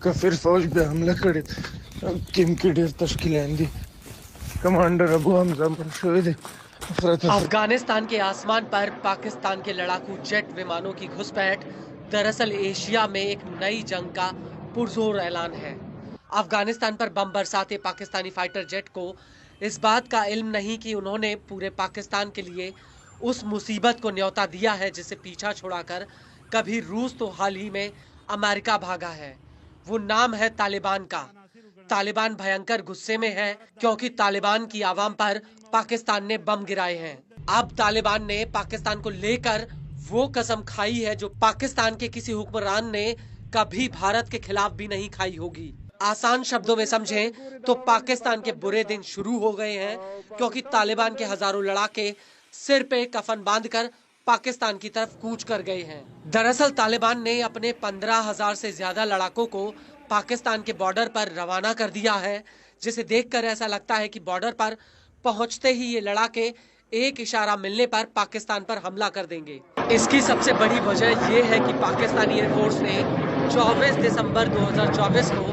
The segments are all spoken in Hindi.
कफिर फौज पे हमला करे किम की ढेर तश्कीलें दी कमांडर अबू हमजा मुर्शद अफगानिस्तान के आसमान पर पाकिस्तान के लड़ाकू जेट विमानों की घुसपैठ दरअसल एशिया में एक नई जंग का पुरजोर ऐलान है। अफगानिस्तान पर बम बरसाते पाकिस्तानी फाइटर जेट को इस बात का इल्म नहीं कि उन्होंने पूरे पाकिस्तान के लिए उस मुसीबत को न्योता दिया है जिसे पीछा छुड़ाकर कभी रूस तो हाल ही में अमेरिका भागा है। वो नाम है तालिबान का। तालिबान भयंकर गुस्से में है क्योंकि तालिबान की आवाम पर पाकिस्तान ने बम गिराए हैं। अब तालिबान ने पाकिस्तान को लेकर वो कसम खाई है जो पाकिस्तान के किसी हुक्मरान ने कभी भारत के खिलाफ भी नहीं खाई होगी। आसान शब्दों में समझें तो पाकिस्तान के बुरे दिन शुरू हो गए हैं क्योंकि तालिबान के हजारों लड़ाके सिर पे कफन बांधकर पाकिस्तान की तरफ कूच कर गए हैं। दरअसल तालिबान ने अपने 15,000 से ज्यादा लड़ाकों को पाकिस्तान के बॉर्डर पर रवाना कर दिया है, जिसे देखकर ऐसा लगता है कि बॉर्डर पर पहुंचते ही ये लड़ाके एक इशारा मिलने पर पाकिस्तान पर हमला कर देंगे। इसकी सबसे बड़ी वजह ये है कि पाकिस्तानी एयरफोर्स ने 24 दिसंबर 2024 को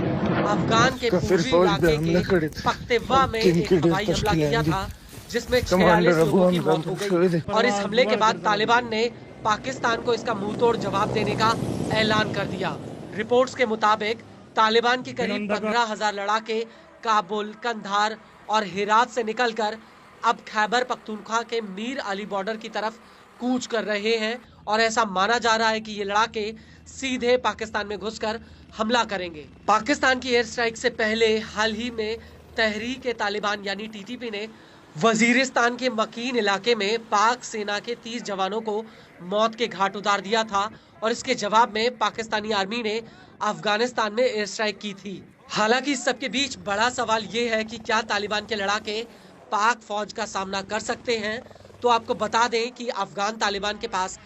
अफगान के पूर्वी इलाके के पख्तवा में एक हवाई हमला किया था जिसमें 46 लोगों की मौत हो गई। और इस हमले के बाद तालिबान ने पाकिस्तान को इसका मुंहतोड़ जवाब देने का ऐलान कर दिया। रिपोर्ट्स के मुताबिक तालिबान की करीब 15,000 लड़ाके काबुल, कंधार और हेरात से निकलकर अब खैबर पख्तूनख्वा के मीर अली बॉर्डर की तरफ कूच कर रहे हैं और ऐसा माना जा रहा है कि ये लड़ाके सीधे पाकिस्तान में घुसकर हमला करेंगे। पाकिस्तान की एयर स्ट्राइक से पहले हाल ही में तहरीक तालिबान यानी टीटीपी ने वजीरिस्तान के मकीन इलाके में पाक सेना के 30 जवानों को मौत के घाट उतार दिया था और इसके जवाब में पाकिस्तानी आर्मी ने अफगानिस्तान में एयर स्ट्राइक की थी। हालांकि इस सबके बीच बड़ा सवाल ये है कि क्या तालिबान के लड़ाके पाक फौज का सामना कर सकते हैं। तो आपको बता दें कि अफगान तालिबान के पास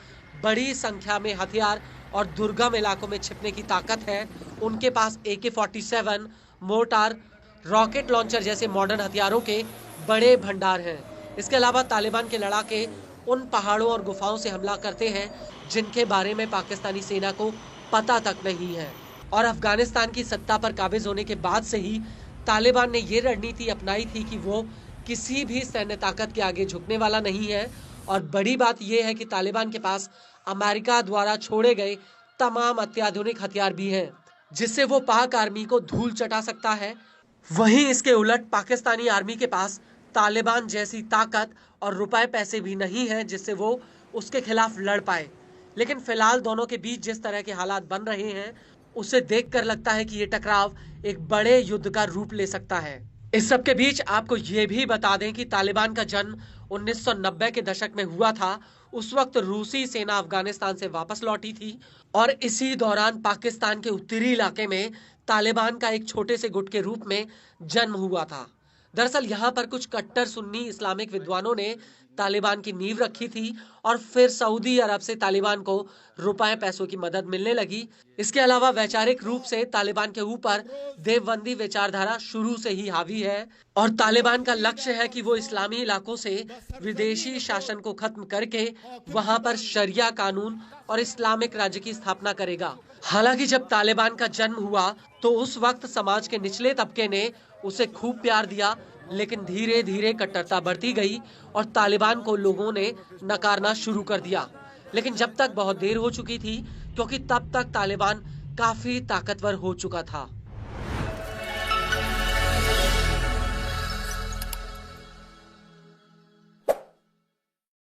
बड़ी संख्या में हथियार और दुर्गम इलाकों में छिपने की ताकत है। उनके पास AK-47, मोर्टार, रॉकेट लॉन्चर जैसे मॉडर्न हथियारों के बड़े भंडार हैं। इसके अलावा तालिबान के लड़ाके उन पहाड़ों और गुफाओं से हमला करते हैं जिनके बारे में पाकिस्तानी सेना को पता तक नहीं है। और अफगानिस्तान की सत्ता पर काबिज होने के बाद से ही तालिबान ने ये रणनीति अपनाई थी कि वो किसी भी सैन्य ताकत के आगे झुकने वाला नहीं है। और बड़ी बात यह है कि तालिबान के पास अमेरिका द्वारा छोड़े गए तमाम अत्याधुनिक हथियार भी हैं, जिससे वो पाक आर्मी को धूल चटा सकता है। वहीं इसके उलट पाकिस्तानी आर्मी के पास तालिबान जैसी ताकत और रुपए पैसे भी नहीं है जिससे वो उसके खिलाफ लड़ पाए। लेकिन फिलहाल दोनों के बीच जिस तरह के हालात बन रहे हैं उसे देखकर लगता है कि ये टकराव एक बड़े युद्ध का रूप ले सकता है। इस सब के बीच आपको ये भी बता दें कि तालिबान का जन्म 1990 के दशक में हुआ था। उस वक्त रूसी सेना अफगानिस्तान से वापस लौटी थी और इसी दौरान पाकिस्तान के उत्तरी इलाके में तालिबान का एक छोटे से गुट के रूप में जन्म हुआ था। दरअसल यहाँ पर कुछ कट्टर सुन्नी इस्लामिक विद्वानों ने तालिबान की नींव रखी थी और फिर सऊदी अरब से तालिबान को रुपए पैसों की मदद मिलने लगी। इसके अलावा वैचारिक रूप से तालिबान के ऊपर देवबंदी विचारधारा शुरू से ही हावी है और तालिबान का लक्ष्य है कि वो इस्लामी इलाकों से विदेशी शासन को खत्म करके वहां पर शरिया कानून और इस्लामिक राज्य की स्थापना करेगा। हालांकि जब तालिबान का जन्म हुआ तो उस वक्त समाज के निचले तबके ने उसे खूब प्यार दिया, लेकिन धीरे धीरे कट्टरता बढ़ती गई और तालिबान को लोगों ने नकारना शुरू कर दिया। लेकिन जब तक बहुत देर हो चुकी थी क्योंकि तब तक तालिबान काफी ताकतवर हो चुका था।